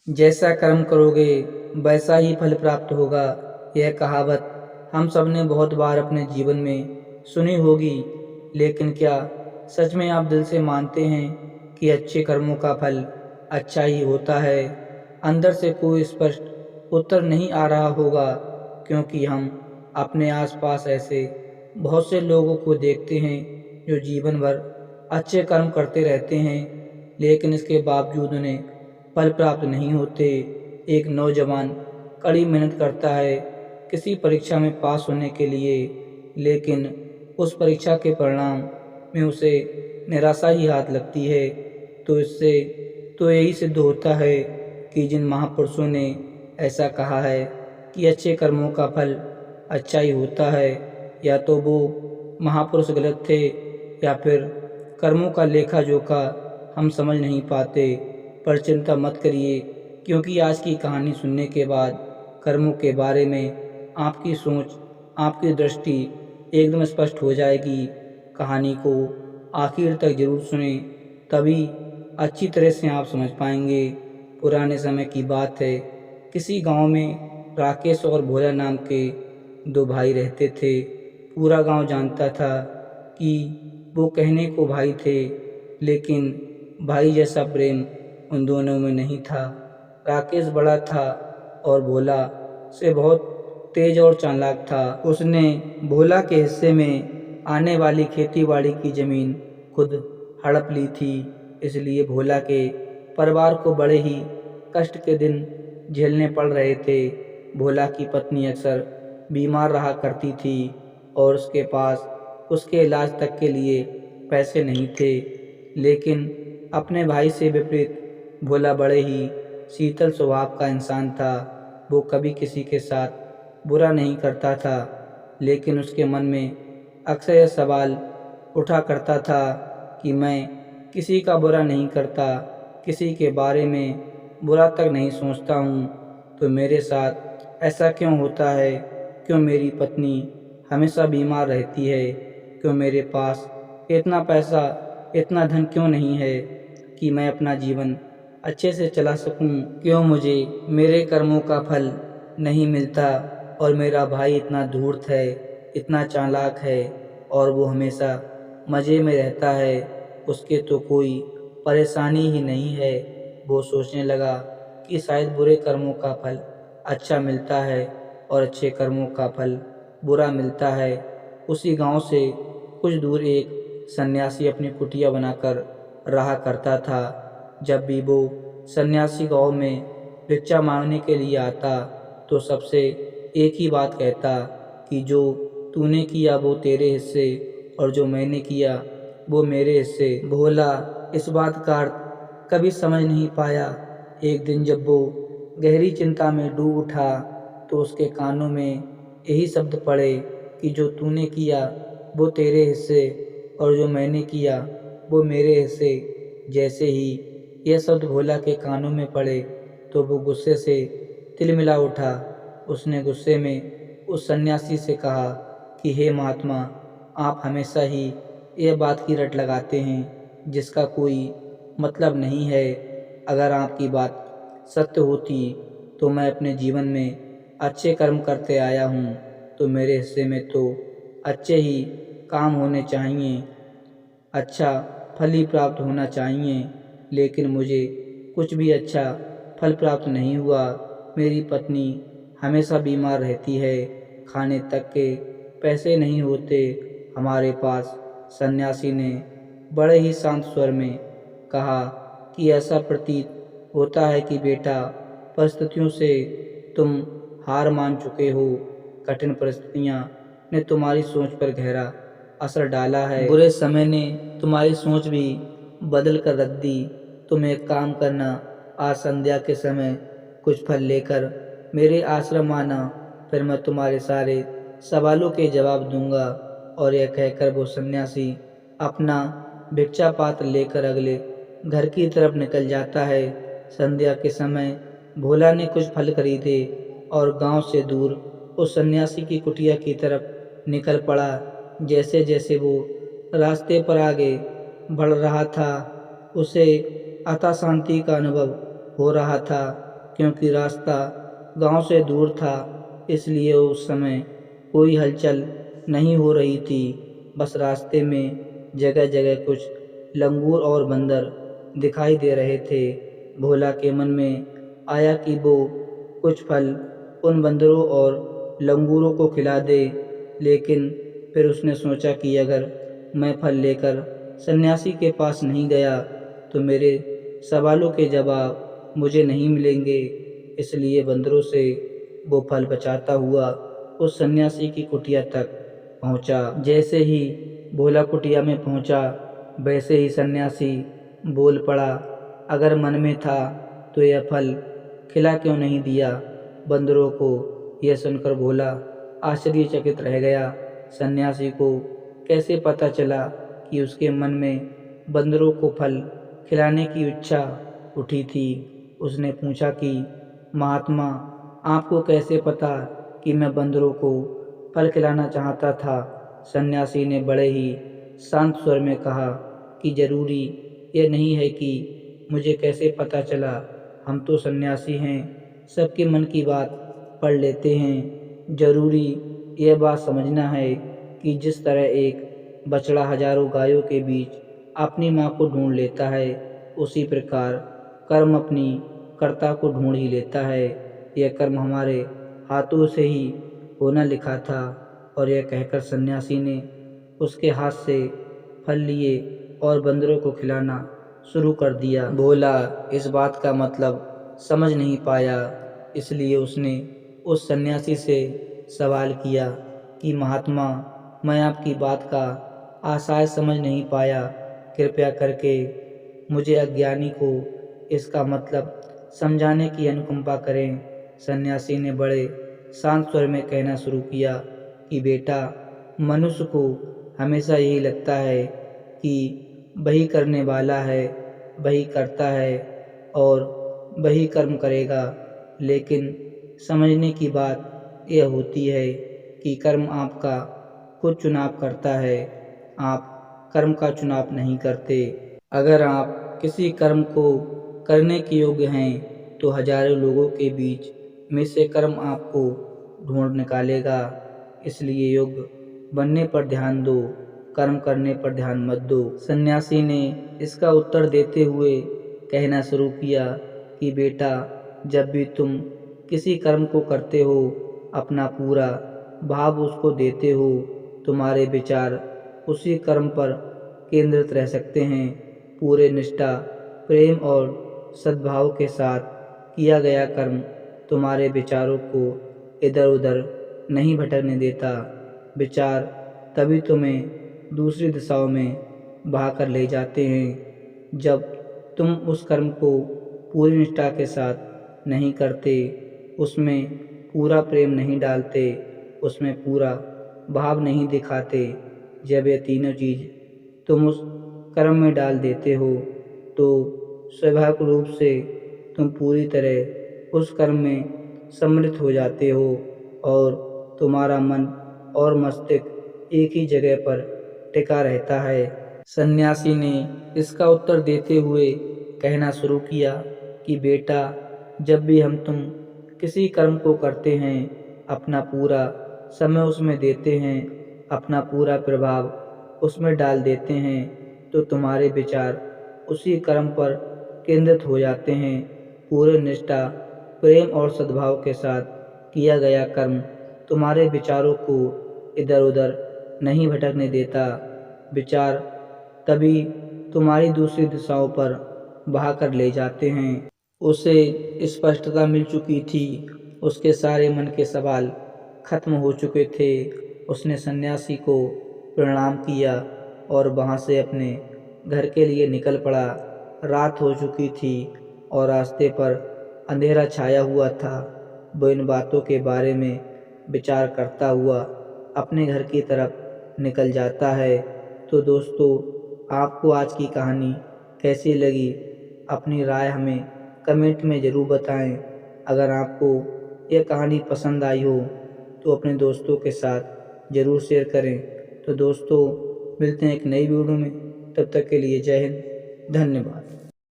जैसा कर्म करोगे वैसा ही फल प्राप्त होगा। यह कहावत हम सब ने बहुत बार अपने जीवन में सुनी होगी, लेकिन क्या सच में आप दिल से मानते हैं कि अच्छे कर्मों का फल अच्छा ही होता है? अंदर से कोई स्पष्ट उत्तर नहीं आ रहा होगा, क्योंकि हम अपने आसपास ऐसे बहुत से लोगों को देखते हैं जो जीवन भर अच्छे कर्म करते रहते हैं, लेकिन इसके बावजूद उन्हें फल प्राप्त नहीं होते। एक नौजवान कड़ी मेहनत करता है किसी परीक्षा में पास होने के लिए, लेकिन उस परीक्षा के परिणाम में उसे निराशा ही हाथ लगती है। तो इससे तो यही सिद्ध होता है कि जिन महापुरुषों ने ऐसा कहा है कि अच्छे कर्मों का फल अच्छा ही होता है, या तो वो महापुरुष गलत थे, या फिर कर्मों का लेखा जोखा हम समझ नहीं पाते। पर चिंता मत करिए, क्योंकि आज की कहानी सुनने के बाद कर्मों के बारे में आपकी सोच, आपकी दृष्टि एकदम स्पष्ट हो जाएगी। कहानी को आखिर तक जरूर सुनें, तभी अच्छी तरह से आप समझ पाएंगे। पुराने समय की बात है, किसी गांव में राकेश और भोला नाम के दो भाई रहते थे। पूरा गांव जानता था कि वो कहने को भाई थे, लेकिन भाई जैसा प्रेम उन दोनों में नहीं था। राकेश बड़ा था और भोला से बहुत तेज और चालाक था। उसने भोला के हिस्से में आने वाली खेती-बाड़ी की जमीन खुद हड़प ली थी। इसलिए भोला के परिवार को बड़े ही कष्ट के दिन झेलने पड़ रहे थे। भोला की पत्नी अक्सर बीमार रहा करती थी और उसके पास उसके इलाज तक के लिए पैसे नहीं थे। लेकिन अपने भाई से विपरीत भोला बड़े ही शीतल स्वभाव का इंसान था। वो कभी किसी के साथ बुरा नहीं करता था, लेकिन उसके मन में अक्सर यह सवाल उठा करता था कि मैं किसी का बुरा नहीं करता, किसी के बारे में बुरा तक नहीं सोचता हूँ, तो मेरे साथ ऐसा क्यों होता है? क्यों मेरी पत्नी हमेशा बीमार रहती है? क्यों मेरे पास इतना पैसा, इतना धन क्यों नहीं है कि मैं अपना जीवन अच्छे से चला सकूं? क्यों मुझे मेरे कर्मों का फल नहीं मिलता? और मेरा भाई इतना धूर्त है, इतना चालाक है, और वो हमेशा मज़े में रहता है, उसके तो कोई परेशानी ही नहीं है। वो सोचने लगा कि शायद बुरे कर्मों का फल अच्छा मिलता है और अच्छे कर्मों का फल बुरा मिलता है। उसी गांव से कुछ दूर एक सन्यासी अपनी कुटिया बनाकर रहा करता था। जब भी वो सन्यासी गांव में भिक्षा मांगने के लिए आता, तो सबसे एक ही बात कहता कि जो तूने किया वो तेरे हिस्से, और जो मैंने किया वो मेरे हिस्से। भोला इस बात का अर्थ कभी समझ नहीं पाया। एक दिन जब वो गहरी चिंता में डूब उठा, तो उसके कानों में यही शब्द पड़े कि जो तूने किया वो तेरे हिस्से, और जो मैंने किया वो मेरे हिस्से। जैसे ही यह शब्द भोला के कानों में पड़े, तो वो गुस्से से तिलमिला उठा। उसने गुस्से में उस सन्यासी से कहा कि हे महात्मा, आप हमेशा ही यह बात की रट लगाते हैं जिसका कोई मतलब नहीं है। अगर आपकी बात सत्य होती तो मैं अपने जीवन में अच्छे कर्म करते आया हूँ, तो मेरे हिस्से में तो अच्छे ही काम होने चाहिए, अच्छा फल ही प्राप्त होना चाहिए। लेकिन मुझे कुछ भी अच्छा फल प्राप्त नहीं हुआ। मेरी पत्नी हमेशा बीमार रहती है, खाने तक के पैसे नहीं होते हमारे पास। सन्यासी ने बड़े ही शांत स्वर में कहा कि ऐसा प्रतीत होता है कि बेटा, परिस्थितियों से तुम हार मान चुके हो। कठिन परिस्थितियां ने तुम्हारी सोच पर गहरा असर डाला है। बुरे समय ने तुम्हारी सोच भी बदल कर रख दी। तुम एक काम करना, आज संध्या के समय कुछ फल लेकर मेरे आश्रम आना, फिर मैं तुम्हारे सारे सवालों के जवाब दूंगा। और यह कहकर वो सन्यासी अपना भिक्षा पात्र लेकर अगले घर की तरफ निकल जाता है। संध्या के समय भोला ने कुछ फल खरीदे और गांव से दूर उस सन्यासी की कुटिया की तरफ निकल पड़ा। जैसे जैसे वो रास्ते पर आगे बढ़ रहा था, उसे अतः शांति का अनुभव हो रहा था। क्योंकि रास्ता गांव से दूर था, इसलिए उस समय कोई हलचल नहीं हो रही थी। बस रास्ते में जगह जगह कुछ लंगूर और बंदर दिखाई दे रहे थे। भोला के मन में आया कि वो कुछ फल उन बंदरों और लंगूरों को खिला दे, लेकिन फिर उसने सोचा कि अगर मैं फल लेकर सन्यासी के पास नहीं गया तो मेरे सवालों के जवाब मुझे नहीं मिलेंगे। इसलिए बंदरों से वो फल बचाता हुआ उस सन्यासी की कुटिया तक पहुंचा। जैसे ही भोला कुटिया में पहुंचा, वैसे ही सन्यासी बोल पड़ा, अगर मन में था तो यह फल खिला क्यों नहीं दिया बंदरों को। यह सुनकर भोला आश्चर्यचकित रह गया। सन्यासी को कैसे पता चला कि उसके मन में बंदरों को फल खिलाने की इच्छा उठी थी। उसने पूछा कि महात्मा, आपको कैसे पता कि मैं बंदरों को फल खिलाना चाहता था। सन्यासी ने बड़े ही शांत स्वर में कहा कि जरूरी यह नहीं है कि मुझे कैसे पता चला, हम तो सन्यासी हैं, सबके मन की बात पढ़ लेते हैं। जरूरी यह बात समझना है कि जिस तरह एक बछड़ा हजारों गायों के बीच अपनी माँ को ढूंढ लेता है, उसी प्रकार कर्म अपनी कर्ता को ढूंढ ही लेता है। यह कर्म हमारे हाथों से ही होना लिखा था। और यह कहकर सन्यासी ने उसके हाथ से फल लिए और बंदरों को खिलाना शुरू कर दिया। भोला इस बात का मतलब समझ नहीं पाया, इसलिए उसने उस सन्यासी से सवाल किया कि महात्मा, मैं आपकी बात का आशय समझ नहीं पाया, कृपया करके मुझे अज्ञानी को इसका मतलब समझाने की अनुकंपा करें। सन्यासी ने बड़े शांत स्वर में कहना शुरू किया कि बेटा, मनुष्य को हमेशा यही लगता है कि वही करने वाला है, वही करता है और वही कर्म करेगा, लेकिन समझने की बात यह होती है कि कर्म आपका खुद चुनाव करता है, आप कर्म का चुनाव नहीं करते। अगर आप किसी कर्म को करने के योग्य हैं तो हजारों लोगों के बीच में से कर्म आपको ढूंढ निकालेगा। इसलिए योग्य बनने पर ध्यान दो, कर्म करने पर ध्यान मत दो। सन्यासी ने इसका उत्तर देते हुए कहना शुरू किया कि बेटा, जब भी तुम किसी कर्म को करते हो, अपना पूरा भाव उसको देते हो, तुम्हारे विचार उसी कर्म पर केंद्रित रह सकते हैं। पूरे निष्ठा, प्रेम और सद्भाव के साथ किया गया कर्म तुम्हारे विचारों को इधर उधर नहीं भटकने देता। विचार तभी तुम्हें दूसरी दिशाओं में बहाकर ले जाते हैं जब तुम उस कर्म को पूरी निष्ठा के साथ नहीं करते, उसमें पूरा प्रेम नहीं डालते, उसमें पूरा भाव नहीं दिखाते। जब ये तीनों चीज़ तुम उस कर्म में डाल देते हो तो स्वाभाविक रूप से तुम पूरी तरह उस कर्म में सम्मिलित हो जाते हो और तुम्हारा मन और मस्तिष्क एक ही जगह पर टिका रहता है। सन्यासी ने इसका उत्तर देते हुए कहना शुरू किया कि बेटा, जब भी तुम किसी कर्म को करते हैं, अपना पूरा समय उसमें देते हैं, अपना पूरा प्रभाव उसमें डाल देते हैं, तो तुम्हारे विचार उसी कर्म पर केंद्रित हो जाते हैं। पूरे निष्ठा, प्रेम और सद्भाव के साथ किया गया कर्म तुम्हारे विचारों को इधर उधर नहीं भटकने देता। विचार तभी तुम्हारी दूसरी दिशाओं पर बहाकर ले जाते हैं। उसे स्पष्टता मिल चुकी थी, उसके सारे मन के सवाल खत्म हो चुके थे। उसने सन्यासी को प्रणाम किया और वहाँ से अपने घर के लिए निकल पड़ा। रात हो चुकी थी और रास्ते पर अंधेरा छाया हुआ था। वो इन बातों के बारे में विचार करता हुआ अपने घर की तरफ निकल जाता है। तो दोस्तों, आपको आज की कहानी कैसी लगी, अपनी राय हमें कमेंट में ज़रूर बताएं। अगर आपको यह कहानी पसंद आई हो तो अपने दोस्तों के साथ ज़रूर शेयर करें। तो दोस्तों, मिलते हैं एक नई वीडियो में, तब तक के लिए जय हिंद, धन्यवाद।